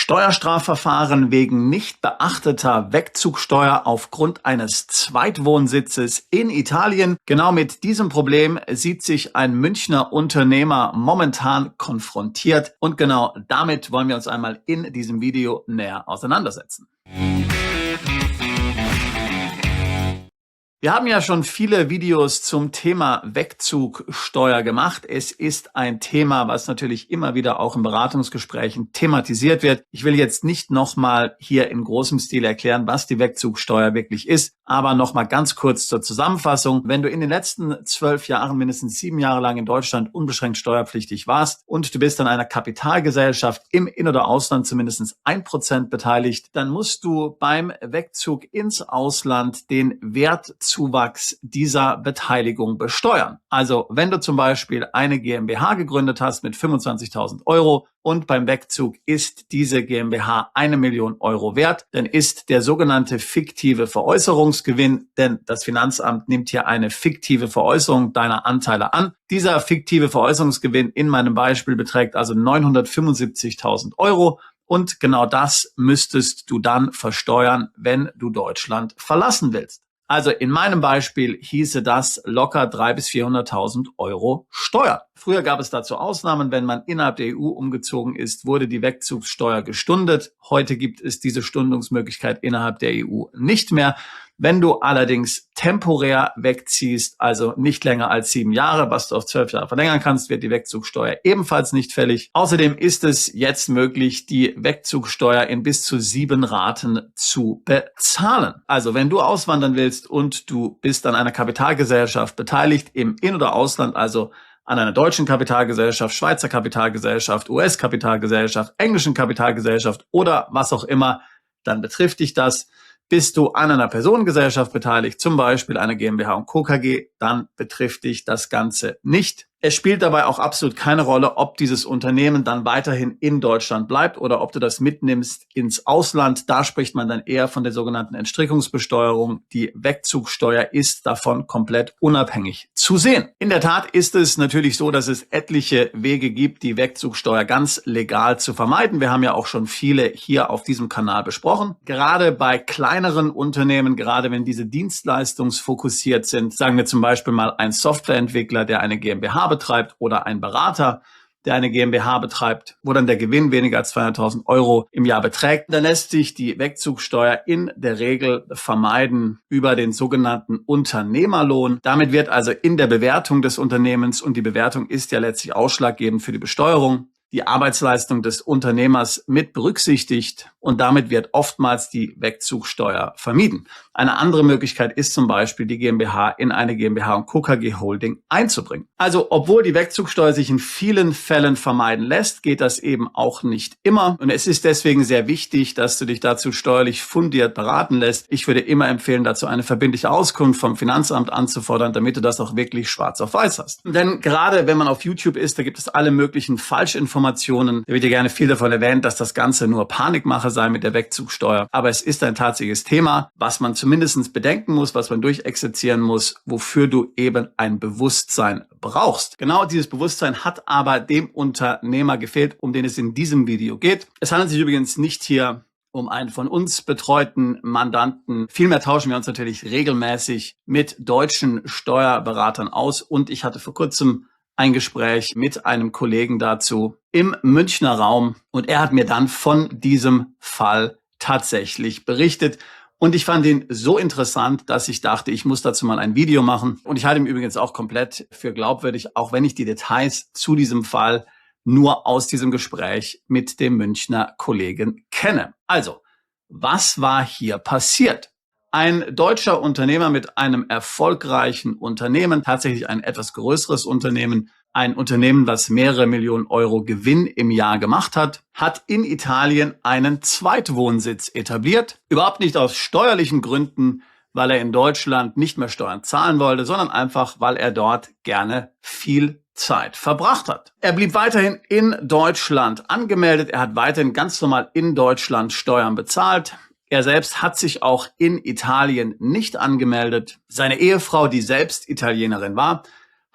Steuerstrafverfahren wegen nicht beachteter Wegzugsteuer aufgrund eines Zweitwohnsitzes in Italien. Genau mit diesem Problem sieht sich ein Münchner Unternehmer momentan konfrontiert und genau damit wollen wir uns einmal in diesem Video näher auseinandersetzen. Wir haben ja schon viele Videos zum Thema Wegzugsteuer gemacht. Es ist ein Thema, was natürlich immer wieder auch in Beratungsgesprächen thematisiert wird. Ich will jetzt nicht nochmal hier in großem Stil erklären, was die Wegzugsteuer wirklich ist, aber nochmal ganz kurz zur Zusammenfassung. Wenn du in den letzten 12 Jahren mindestens 7 Jahre lang in Deutschland unbeschränkt steuerpflichtig warst und du bist an einer Kapitalgesellschaft im In- oder Ausland zumindest 1% beteiligt, dann musst du beim Wegzug ins Ausland den Wertzuwachs dieser Beteiligung besteuern. Also wenn du zum Beispiel eine GmbH gegründet hast mit 25.000 Euro und beim Wegzug ist diese GmbH 1 Million Euro wert, dann ist der sogenannte fiktive Veräußerungsgewinn, denn das Finanzamt nimmt hier eine fiktive Veräußerung deiner Anteile an. Dieser fiktive Veräußerungsgewinn in meinem Beispiel beträgt also 975.000 Euro. Und genau das müsstest du dann versteuern, wenn du Deutschland verlassen willst. Also in meinem Beispiel hieße das locker 300.000 bis 400.000 Euro Steuer. Früher gab es dazu Ausnahmen. Wenn man innerhalb der EU umgezogen ist, wurde die Wegzugssteuer gestundet. Heute gibt es diese Stundungsmöglichkeit innerhalb der EU nicht mehr. Wenn du allerdings temporär wegziehst, also nicht länger als 7 Jahre, was du auf 12 Jahre verlängern kannst, wird die Wegzugsteuer ebenfalls nicht fällig. Außerdem ist es jetzt möglich, die Wegzugsteuer in bis zu 7 Raten zu bezahlen. Also wenn du auswandern willst und du bist an einer Kapitalgesellschaft beteiligt im In- oder Ausland, also an einer deutschen Kapitalgesellschaft, Schweizer Kapitalgesellschaft, US-Kapitalgesellschaft, englischen Kapitalgesellschaft oder was auch immer, dann betrifft dich das. Bist du an einer Personengesellschaft beteiligt, zum Beispiel einer GmbH und Co. KG, dann betrifft dich das Ganze nicht. Es spielt dabei auch absolut keine Rolle, ob dieses Unternehmen dann weiterhin in Deutschland bleibt oder ob du das mitnimmst ins Ausland. Da spricht man dann eher von der sogenannten Entstrickungsbesteuerung. Die Wegzugsteuer ist davon komplett unabhängig zu sehen. In der Tat ist es natürlich so, dass es etliche Wege gibt, die Wegzugsteuer ganz legal zu vermeiden. Wir haben ja auch schon viele hier auf diesem Kanal besprochen. Gerade bei kleineren Unternehmen, gerade wenn diese dienstleistungsfokussiert sind, sagen wir zum Beispiel mal ein Softwareentwickler, der eine GmbH betreibt oder ein Berater, der eine GmbH betreibt, wo dann der Gewinn weniger als 200.000 Euro im Jahr beträgt, dann lässt sich die Wegzugsteuer in der Regel vermeiden über den sogenannten Unternehmerlohn. Damit wird also in der Bewertung des Unternehmens, und die Bewertung ist ja letztlich ausschlaggebend für die Besteuerung, die Arbeitsleistung des Unternehmers mit berücksichtigt und damit wird oftmals die Wegzugsteuer vermieden. Eine andere Möglichkeit ist zum Beispiel, die GmbH in eine GmbH und Co. KG Holding einzubringen. Also obwohl die Wegzugsteuer sich in vielen Fällen vermeiden lässt, geht das eben auch nicht immer. Und es ist deswegen sehr wichtig, dass du dich dazu steuerlich fundiert beraten lässt. Ich würde immer empfehlen, dazu eine verbindliche Auskunft vom Finanzamt anzufordern, damit du das auch wirklich schwarz auf weiß hast. Denn gerade wenn man auf YouTube ist, da gibt es alle möglichen Falschinformationen. Da wird ja gerne viel davon erwähnt, dass das Ganze nur Panikmache sei mit der Wegzugsteuer. Aber es ist ein tatsächliches Thema, was man zumindest bedenken muss, was man durchexerzieren muss, wofür du eben ein Bewusstsein brauchst. Genau dieses Bewusstsein hat aber dem Unternehmer gefehlt, um den es in diesem Video geht. Es handelt sich übrigens nicht hier um einen von uns betreuten Mandanten. Vielmehr tauschen wir uns natürlich regelmäßig mit deutschen Steuerberatern aus und ich hatte vor kurzem ein Gespräch mit einem Kollegen dazu im Münchner Raum und er hat mir dann von diesem Fall tatsächlich berichtet. Und ich fand ihn so interessant, dass ich dachte, ich muss dazu mal ein Video machen. Und ich halte ihn übrigens auch komplett für glaubwürdig, auch wenn ich die Details zu diesem Fall nur aus diesem Gespräch mit dem Münchner Kollegen kenne. Also, was war hier passiert? Ein deutscher Unternehmer mit einem erfolgreichen Unternehmen, tatsächlich ein etwas größeres Unternehmen, ein Unternehmen, das mehrere Millionen Euro Gewinn im Jahr gemacht hat, hat in Italien einen Zweitwohnsitz etabliert. Überhaupt nicht aus steuerlichen Gründen, weil er in Deutschland nicht mehr Steuern zahlen wollte, sondern einfach, weil er dort gerne viel Zeit verbracht hat. Er blieb weiterhin in Deutschland angemeldet. Er hat weiterhin ganz normal in Deutschland Steuern bezahlt. Er selbst hat sich auch in Italien nicht angemeldet. Seine Ehefrau, die selbst Italienerin war,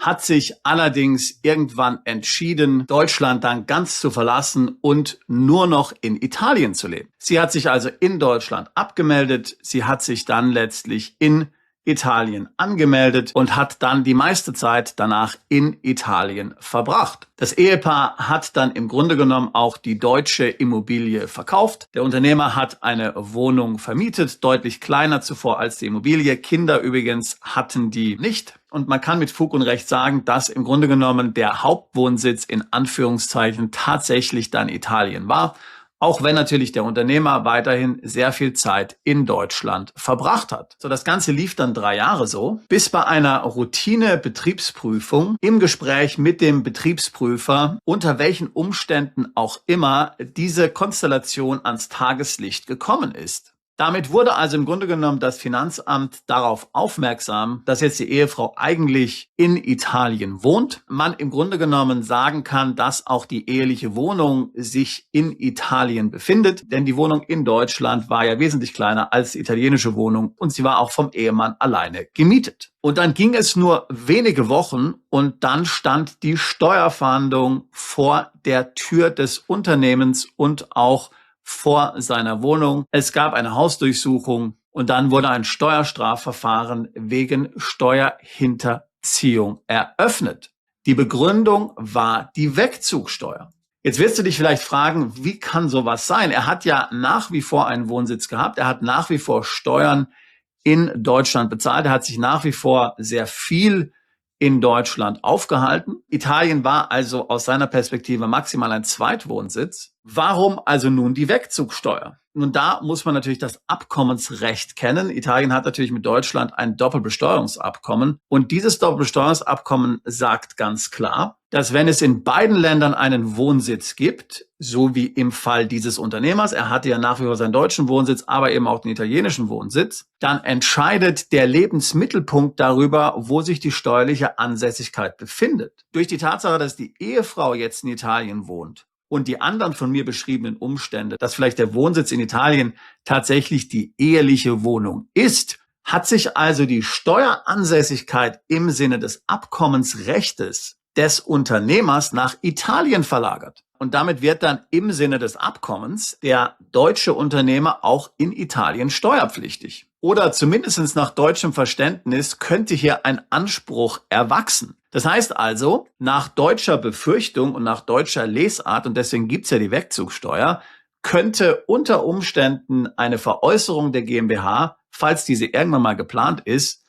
hat sich allerdings irgendwann entschieden, Deutschland dann ganz zu verlassen und nur noch in Italien zu leben. Sie hat sich also in Deutschland abgemeldet. Sie hat sich dann letztlich in Italien angemeldet und hat dann die meiste Zeit danach in Italien verbracht. Das Ehepaar hat dann im Grunde genommen auch die deutsche Immobilie verkauft. Der Unternehmer hat eine Wohnung vermietet, deutlich kleiner zuvor als die Immobilie. Kinder übrigens hatten die nicht. Und man kann mit Fug und Recht sagen, dass im Grunde genommen der Hauptwohnsitz in Anführungszeichen tatsächlich dann Italien war. Auch wenn natürlich der Unternehmer weiterhin sehr viel Zeit in Deutschland verbracht hat. So, das Ganze lief dann 3 Jahre so, bis bei einer Routine-Betriebsprüfung im Gespräch mit dem Betriebsprüfer, unter welchen Umständen auch immer diese Konstellation ans Tageslicht gekommen ist. Damit wurde also im Grunde genommen das Finanzamt darauf aufmerksam, dass jetzt die Ehefrau eigentlich in Italien wohnt. Man im Grunde genommen sagen kann, dass auch die eheliche Wohnung sich in Italien befindet, denn die Wohnung in Deutschland war ja wesentlich kleiner als die italienische Wohnung und sie war auch vom Ehemann alleine gemietet. Und dann ging es nur wenige Wochen und dann stand die Steuerfahndung vor der Tür des Unternehmens und auch vor seiner Wohnung. Es gab eine Hausdurchsuchung und dann wurde ein Steuerstrafverfahren wegen Steuerhinterziehung eröffnet. Die Begründung war die Wegzugsteuer. Jetzt wirst du dich vielleicht fragen, wie kann sowas sein? Er hat ja nach wie vor einen Wohnsitz gehabt. Er hat nach wie vor Steuern in Deutschland bezahlt. Er hat sich nach wie vor sehr viel in Deutschland aufgehalten. Italien war also aus seiner Perspektive maximal ein Zweitwohnsitz. Warum also nun die Wegzugsteuer? Nun, da muss man natürlich das Abkommensrecht kennen. Italien hat natürlich mit Deutschland ein Doppelbesteuerungsabkommen. Und dieses Doppelbesteuerungsabkommen sagt ganz klar, dass wenn es in beiden Ländern einen Wohnsitz gibt, so wie im Fall dieses Unternehmers, er hatte ja nach wie vor seinen deutschen Wohnsitz, aber eben auch den italienischen Wohnsitz, dann entscheidet der Lebensmittelpunkt darüber, wo sich die steuerliche Ansässigkeit befindet. Durch die Tatsache, dass die Ehefrau jetzt in Italien wohnt, und die anderen von mir beschriebenen Umstände, dass vielleicht der Wohnsitz in Italien tatsächlich die eheliche Wohnung ist, hat sich also die Steueransässigkeit im Sinne des Abkommensrechtes des Unternehmers nach Italien verlagert. Und damit wird dann im Sinne des Abkommens der deutsche Unternehmer auch in Italien steuerpflichtig. Oder zumindest nach deutschem Verständnis könnte hier ein Anspruch erwachsen. Das heißt also, nach deutscher Befürchtung und nach deutscher Lesart, und deswegen gibt's ja die Wegzugsteuer, könnte unter Umständen eine Veräußerung der GmbH, falls diese irgendwann mal geplant ist,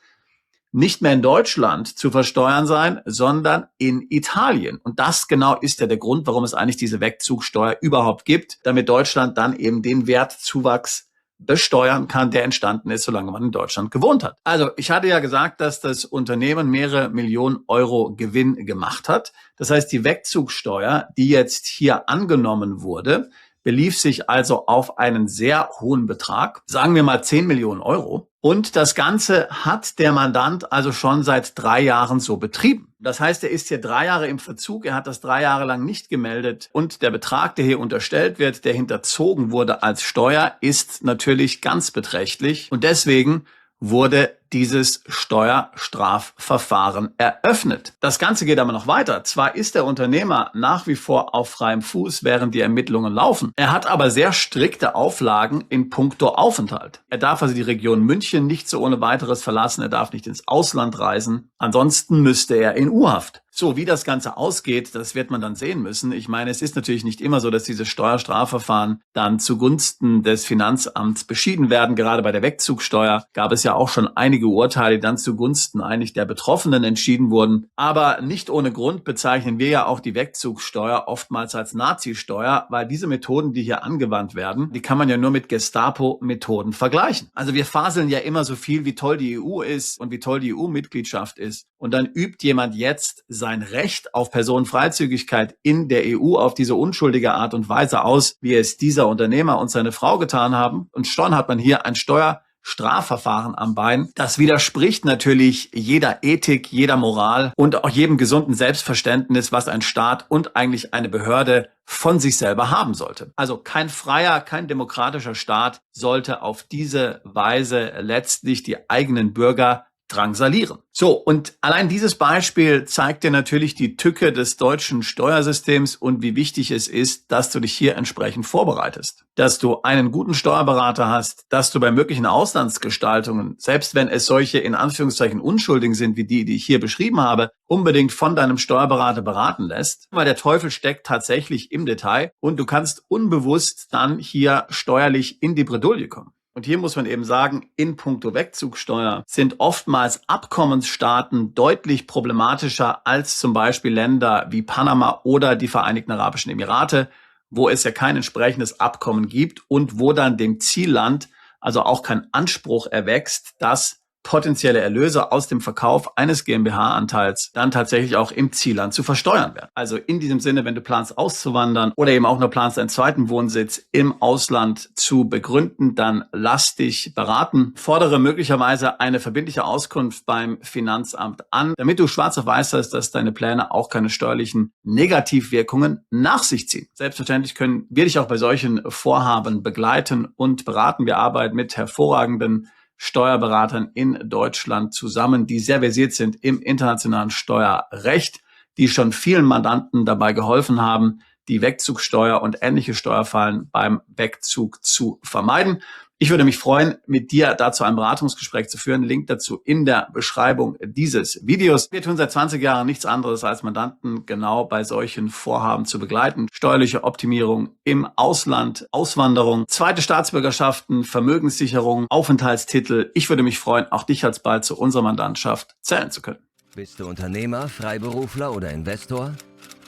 nicht mehr in Deutschland zu versteuern sein, sondern in Italien. Und das genau ist ja der Grund, warum es eigentlich diese Wegzugsteuer überhaupt gibt, damit Deutschland dann eben den Wertzuwachs besteuern kann, der entstanden ist, solange man in Deutschland gewohnt hat. Also ich hatte ja gesagt, dass das Unternehmen mehrere Millionen Euro Gewinn gemacht hat. Das heißt, die Wegzugsteuer, die jetzt hier angenommen wurde, belief sich also auf einen sehr hohen Betrag, sagen wir mal 10 Millionen Euro. Und das Ganze hat der Mandant also schon seit 3 Jahren so betrieben. Das heißt, er ist hier 3 Jahre im Verzug, er hat das 3 Jahre lang nicht gemeldet und der Betrag, der hier unterstellt wird, der hinterzogen wurde als Steuer, ist natürlich ganz beträchtlich und deswegen wurde dieses Steuerstrafverfahren eröffnet. Das Ganze geht aber noch weiter. Zwar ist der Unternehmer nach wie vor auf freiem Fuß, während die Ermittlungen laufen. Er hat aber sehr strikte Auflagen in puncto Aufenthalt. Er darf also die Region München nicht so ohne weiteres verlassen. Er darf nicht ins Ausland reisen. Ansonsten müsste er in U-Haft. So, wie das Ganze ausgeht, das wird man dann sehen müssen. Ich meine, es ist natürlich nicht immer so, dass diese Steuerstrafverfahren dann zugunsten des Finanzamts beschieden werden. Gerade bei der Wegzugsteuer gab es ja auch schon einige Urteile, die dann zugunsten eigentlich der Betroffenen entschieden wurden. Aber nicht ohne Grund bezeichnen wir ja auch die Wegzugsteuer oftmals als Nazi-Steuer, weil diese Methoden, die hier angewandt werden, die kann man ja nur mit Gestapo-Methoden vergleichen. Also wir faseln ja immer so viel, wie toll die EU ist und wie toll die EU-Mitgliedschaft ist. Und dann übt jemand jetzt sein Recht auf Personenfreizügigkeit in der EU auf diese unschuldige Art und Weise aus, wie es dieser Unternehmer und seine Frau getan haben. Und schon hat man hier ein Steuerstrafverfahren am Bein. Das widerspricht natürlich jeder Ethik, jeder Moral und auch jedem gesunden Selbstverständnis, was ein Staat und eigentlich eine Behörde von sich selber haben sollte. Also kein freier, kein demokratischer Staat sollte auf diese Weise letztlich die eigenen Bürger drangsalieren. So, und allein dieses Beispiel zeigt dir natürlich die Tücke des deutschen Steuersystems und wie wichtig es ist, dass du dich hier entsprechend vorbereitest. Dass du einen guten Steuerberater hast, dass du bei möglichen Auslandsgestaltungen, selbst wenn es solche in Anführungszeichen Unschuldigen sind, wie die ich hier beschrieben habe, unbedingt von deinem Steuerberater beraten lässt, weil der Teufel steckt tatsächlich im Detail und du kannst unbewusst dann hier steuerlich in die Bredouille kommen. Und hier muss man eben sagen, in puncto Wegzugsteuer sind oftmals Abkommensstaaten deutlich problematischer als zum Beispiel Länder wie Panama oder die Vereinigten Arabischen Emirate, wo es ja kein entsprechendes Abkommen gibt und wo dann dem Zielland also auch kein Anspruch erwächst, dass potenzielle Erlöse aus dem Verkauf eines GmbH-Anteils dann tatsächlich auch im Zielland zu versteuern werden. Also in diesem Sinne, wenn du planst auszuwandern oder eben auch nur planst, einen zweiten Wohnsitz im Ausland zu begründen, dann lass dich beraten. Fordere möglicherweise eine verbindliche Auskunft beim Finanzamt an, damit du schwarz auf weiß hast, dass deine Pläne auch keine steuerlichen Negativwirkungen nach sich ziehen. Selbstverständlich können wir dich auch bei solchen Vorhaben begleiten und beraten. Wir arbeiten mit hervorragenden Steuerberatern in Deutschland zusammen, die sehr versiert sind im internationalen Steuerrecht, die schon vielen Mandanten dabei geholfen haben, die Wegzugsteuer und ähnliche Steuerfallen beim Wegzug zu vermeiden. Ich würde mich freuen, mit dir dazu ein Beratungsgespräch zu führen. Link dazu in der Beschreibung dieses Videos. Wir tun seit 20 Jahren nichts anderes, als Mandanten genau bei solchen Vorhaben zu begleiten. Steuerliche Optimierung im Ausland, Auswanderung, zweite Staatsbürgerschaften, Vermögenssicherung, Aufenthaltstitel. Ich würde mich freuen, auch dich alsbald zu unserer Mandantschaft zählen zu können. Bist du Unternehmer, Freiberufler oder Investor?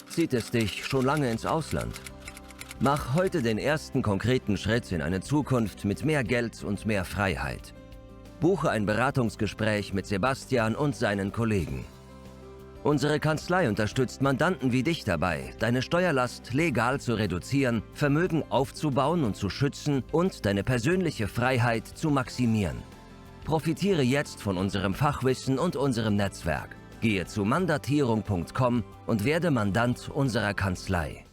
Zieht es dich schon lange ins Ausland? Mach heute den ersten konkreten Schritt in eine Zukunft mit mehr Geld und mehr Freiheit. Buche ein Beratungsgespräch mit Sebastian und seinen Kollegen. Unsere Kanzlei unterstützt Mandanten wie dich dabei, deine Steuerlast legal zu reduzieren, Vermögen aufzubauen und zu schützen und deine persönliche Freiheit zu maximieren. Profitiere jetzt von unserem Fachwissen und unserem Netzwerk. Gehe zu mandatierung.com und werde Mandant unserer Kanzlei.